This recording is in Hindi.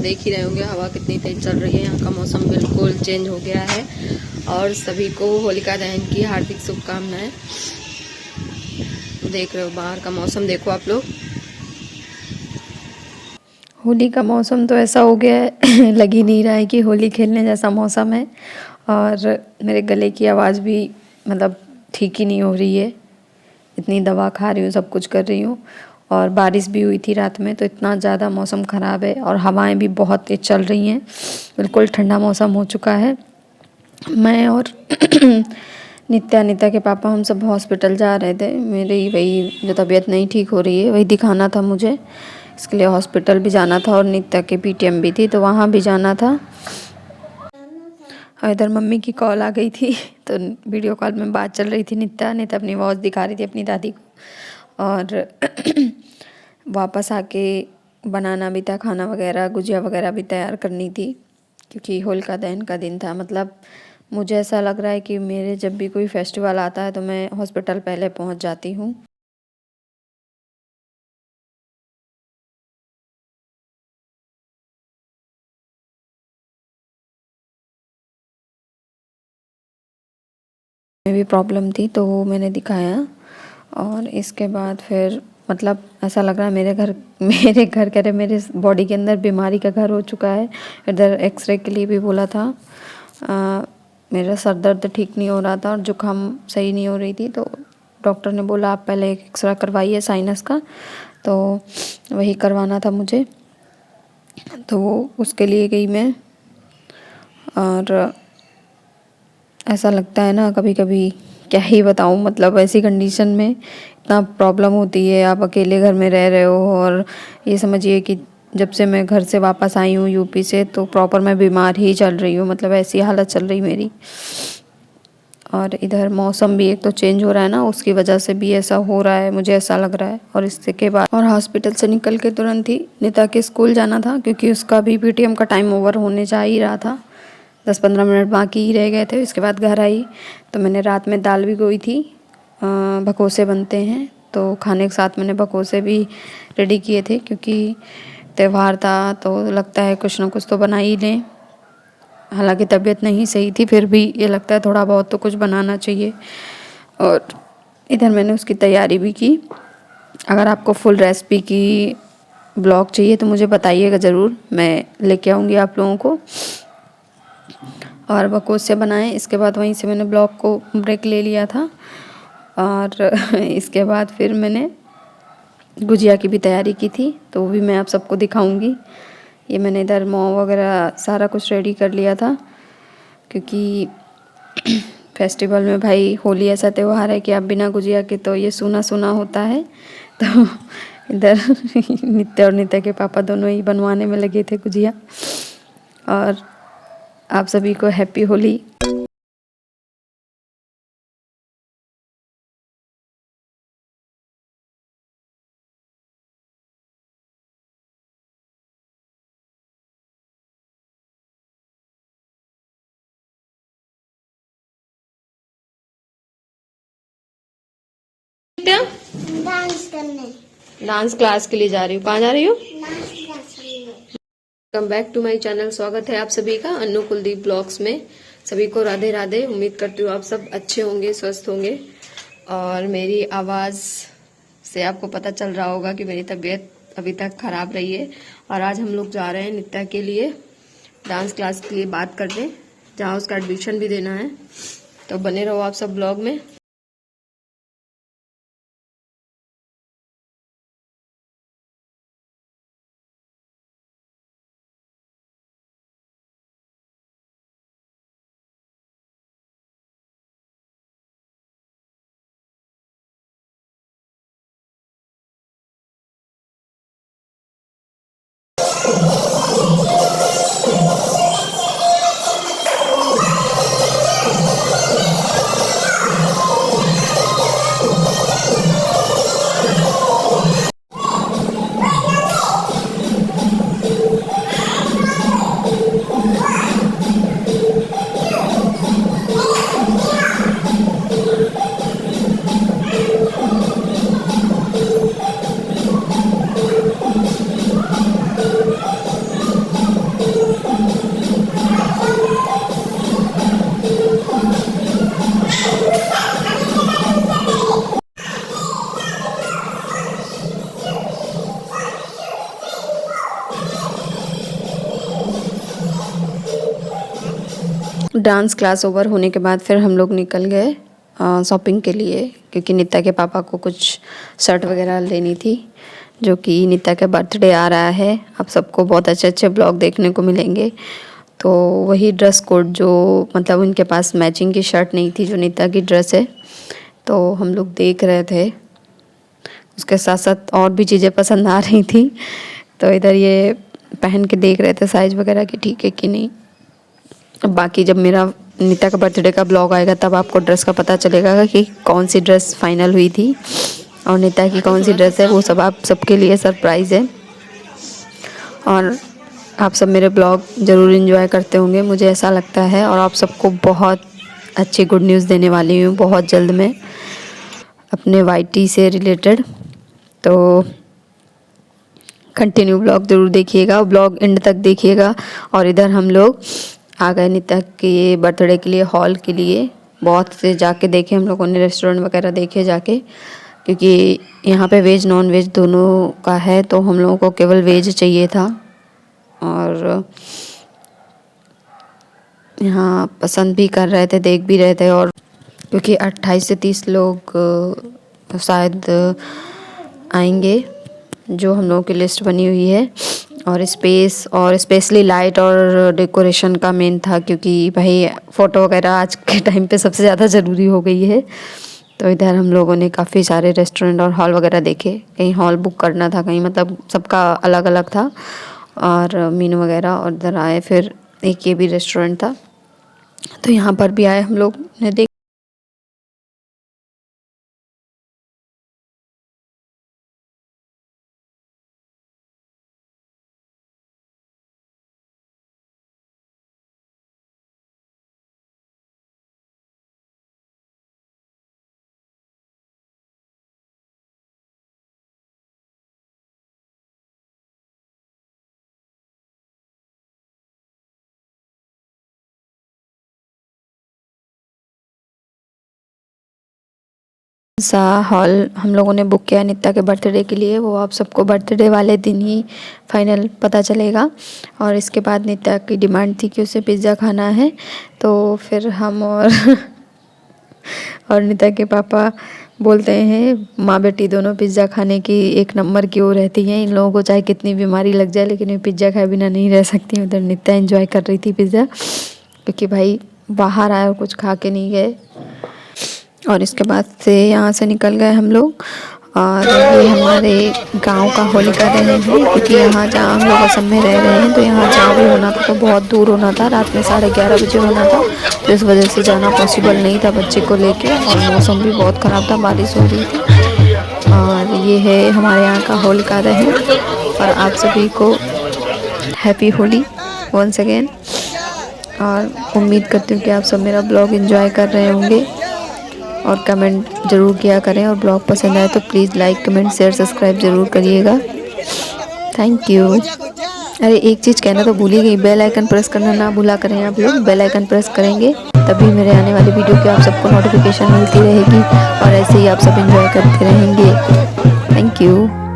देख ही रहे होंगे हवा कितनी तेज चल रही है। यहाँ का मौसम बिल्कुल चेंज हो गया है और सभी को होलिका दहन की हार्दिक शुभकामनाएं। देख रहे हो बाहर का मौसम, देखो आप लोग। होली का मौसम तो ऐसा हो गया है लग ही नहीं रहा है कि होली खेलने जैसा मौसम है। और मेरे गले की आवाज़ भी मतलब ठीक ही नहीं हो रही है। इतनी दवा खा रही हूँ, सब कुछ कर रही हूँ। और बारिश भी हुई थी रात में, तो इतना ज़्यादा मौसम ख़राब है और हवाएं भी बहुत तेज़ चल रही हैं। बिल्कुल ठंडा मौसम हो चुका है। मैं और नित्या के पापा हम सब हॉस्पिटल जा रहे थे। मेरी वही जो तबीयत नहीं ठीक हो रही है वही दिखाना था मुझे, इसके लिए हॉस्पिटल भी जाना था और नित्या के पीटीएम भी थी तो वहाँ भी जाना था। और इधर मम्मी की कॉल आ गई थी तो वीडियो कॉल में बात चल रही थी। नित्या अपनी वॉच दिखा रही थी अपनी दादी को और वापस आके बनाना भी था, खाना वगैरह गुजिया वगैरह भी तैयार करनी थी क्योंकि होलिका दहन का दिन था। मतलब मुझे ऐसा लग रहा है कि मेरे जब भी कोई फेस्टिवल आता है तो मैं हॉस्पिटल पहले पहुंच जाती हूँ। में भी प्रॉब्लम थी तो वो मैंने दिखाया और इसके बाद फिर मतलब ऐसा लग रहा है मेरे घर कह रहे मेरे बॉडी के अंदर बीमारी का घर हो चुका है। इधर एक्सरे के लिए भी बोला था। मेरा सर दर्द ठीक नहीं हो रहा था और जुकाम सही नहीं हो रही थी तो डॉक्टर ने बोला आप पहले एक एक्सरा करवाइए साइनस का, तो वही करवाना था मुझे। तो उसके लिए गई मैं और ऐसा लगता है ना कभी कभी, क्या ही बताऊँ। मतलब ऐसी कंडीशन में इतना प्रॉब्लम होती है, आप अकेले घर में रह रहे हो और ये समझिए कि जब से मैं घर से वापस आई हूँ यूपी से तो प्रॉपर मैं बीमार ही चल रही हूँ। मतलब ऐसी हालत चल रही मेरी। और इधर मौसम भी एक तो चेंज हो रहा है ना, उसकी वजह से भी ऐसा हो रहा है, मुझे ऐसा लग रहा है। और इससे के बाद और हॉस्पिटल से निकल के तुरंत ही निता के स्कूल जाना था क्योंकि उसका भी पीटीएम का टाइम ओवर होने जा ही रहा था। 10-15 मिनट बाकी ही रह गए थे। इसके बाद घर आई तो मैंने रात में दाल भिगोई थी। भकोसे बनते हैं तो खाने के साथ मैंने भकोसे भी रेडी किए थे क्योंकि त्यौहार था तो लगता है कुछ ना कुछ तो बना ही लें। हालांकि तबीयत नहीं सही थी फिर भी ये लगता है थोड़ा बहुत तो कुछ बनाना चाहिए। और इधर मैंने उसकी तैयारी भी की। अगर आपको फुल रेसिपी की ब्लॉग चाहिए तो मुझे बताइएगा ज़रूर, मैं लेके आऊँगी आप लोगों को। और बकोस से बनाए, इसके बाद वहीं से मैंने ब्लॉग को ब्रेक ले लिया था। और इसके बाद फिर मैंने गुजिया की भी तैयारी की थी तो वो भी मैं आप सबको दिखाऊंगी। ये मैंने इधर मोव वगैरह सारा कुछ रेडी कर लिया था क्योंकि फेस्टिवल में भाई होली ऐसा त्यौहार है कि आप बिना गुजिया के तो ये सूना सूना होता है। तो इधर नित्य और नित्य के पापा दोनों ही बनवाने में लगे थे गुजिया। और आप सभी को हैप्पी होली। डांस क्लास के लिए जा रही हूँ। कहाँ जा रही हूँ? डांस क्लास में। Welcome back to my channel. स्वागत है आप सभी का अन्नू कुलदीप ब्लॉग्स में। सभी को राधे राधे। उम्मीद करती हूँ आप सब अच्छे होंगे, स्वस्थ होंगे। और मेरी आवाज़ से आपको पता चल रहा होगा कि मेरी तबीयत अभी तक ख़राब रही है। और आज हम लोग जा रहे हैं नित्या के लिए डांस क्लास के लिए बात करने, जहाँ उसका एडमिशन भी देना है। तो बने रहो आप सब ब्लॉग में। डांस क्लास ओवर होने के बाद फिर हम लोग निकल गए शॉपिंग के लिए, क्योंकि नित्या के पापा को कुछ शर्ट वगैरह लेनी थी, जो कि नित्या का बर्थडे आ रहा है। आप सबको बहुत अच्छे अच्छे ब्लॉग देखने को मिलेंगे। तो वही ड्रेस कोड, जो मतलब उनके पास मैचिंग की शर्ट नहीं थी जो नित्या की ड्रेस है, तो हम लोग देख रहे थे। उसके साथ साथ और भी चीज़ें पसंद आ रही थी, तो इधर ये पहन के देख रहे थे साइज़ वगैरह की ठीक है कि नहीं। अब बाकी जब मेरा नित्या का बर्थडे का ब्लॉग आएगा तब आपको ड्रेस का पता चलेगा कि कौन सी ड्रेस फाइनल हुई थी और नित्या की कौन सी ड्रेस है। वो सब आप सबके लिए सरप्राइज़ है, और आप सब मेरे ब्लॉग ज़रूर एंजॉय करते होंगे, मुझे ऐसा लगता है। और आप सबको बहुत अच्छी गुड न्यूज़ देने वाली हूँ बहुत जल्द में अपने वाईटी से रिलेटेड। तो कंटिन्यू ब्लॉग ज़रूर देखिएगा, ब्लॉग एंड तक देखिएगा। और इधर हम लोग आ गए नित्या के बर्थडे के लिए हॉल के लिए। बहुत से जाके देखे हम लोगों ने, रेस्टोरेंट वगैरह देखे जाके, क्योंकि यहाँ पे वेज नॉन वेज दोनों का है, तो हम लोगों को केवल वेज चाहिए था। और यहाँ पसंद भी कर रहे थे, देख भी रहे थे। और क्योंकि 28 से 30 लोग शायद आएंगे, जो हम लोगों की लिस्ट बनी हुई है। और स्पेस और स्पेशली लाइट और डेकोरेशन का मेन था, क्योंकि भाई फ़ोटो वगैरह आज के टाइम पे सबसे ज़्यादा ज़रूरी हो गई है। तो इधर हम लोगों ने काफ़ी सारे रेस्टोरेंट और हॉल वगैरह देखे। कहीं हॉल बुक करना था, कहीं मतलब सबका अलग अलग था और मीनू वगैरह। और इधर आए फिर एक ये भी रेस्टोरेंट था, तो यहाँ पर भी आए हम लोग ने देख। सा हॉल हम लोगों ने बुक किया नित्या के बर्थडे के लिए। वो आप सबको बर्थडे वाले दिन ही फाइनल पता चलेगा। और इसके बाद नित्या की डिमांड थी कि उसे पिज़्ज़ा खाना है, तो फिर हम और नित्या के पापा बोलते हैं माँ बेटी दोनों पिज़्ज़ा खाने की एक नंबर की वो रहती हैं। इन लोगों को चाहे कितनी बीमारी लग जाए, लेकिन ये पिज़्ज़ा खाए बिना नहीं रह सकती। उधर नित्या एंजॉय कर रही थी पिज़्ज़ा, क्योंकि भाई बाहर आए और कुछ खा के नहीं गए। और इसके बाद से यहाँ से निकल गए हम लोग। और ये हमारे गांव का होलिका दहन है, क्योंकि यहाँ जहाँ हम लोग असम में रह रहे हैं, तो यहाँ जहाँ भी होना था तो बहुत दूर होना था, रात में 11:30 बजे होना था। तो इस वजह से जाना पॉसिबल नहीं था बच्चे को लेके, और मौसम भी बहुत ख़राब था, बारिश हो रही थी। और ये है हमारे यहाँ का होलिका दहन। और आप सभी को हैप्पी होली वंस अगेन। और उम्मीद करती हूँ कि आप सब मेरा ब्लॉग एंजॉय कर रहे होंगे, और कमेंट ज़रूर किया करें। और ब्लॉग पसंद आए तो please like comment share subscribe ज़रूर करिएगा। Thank you. अरे एक चीज़ कहना तो भूल ही गई, बेल आइकन प्रेस करना ना भूला करें आप लोग। बेल आइकन प्रेस करेंगे तभी मेरे आने वाली वीडियो की आप सबको नोटिफिकेशन मिलती रहेगी, और ऐसे ही आप सब एंजॉय करते रहेंगे। Thank you.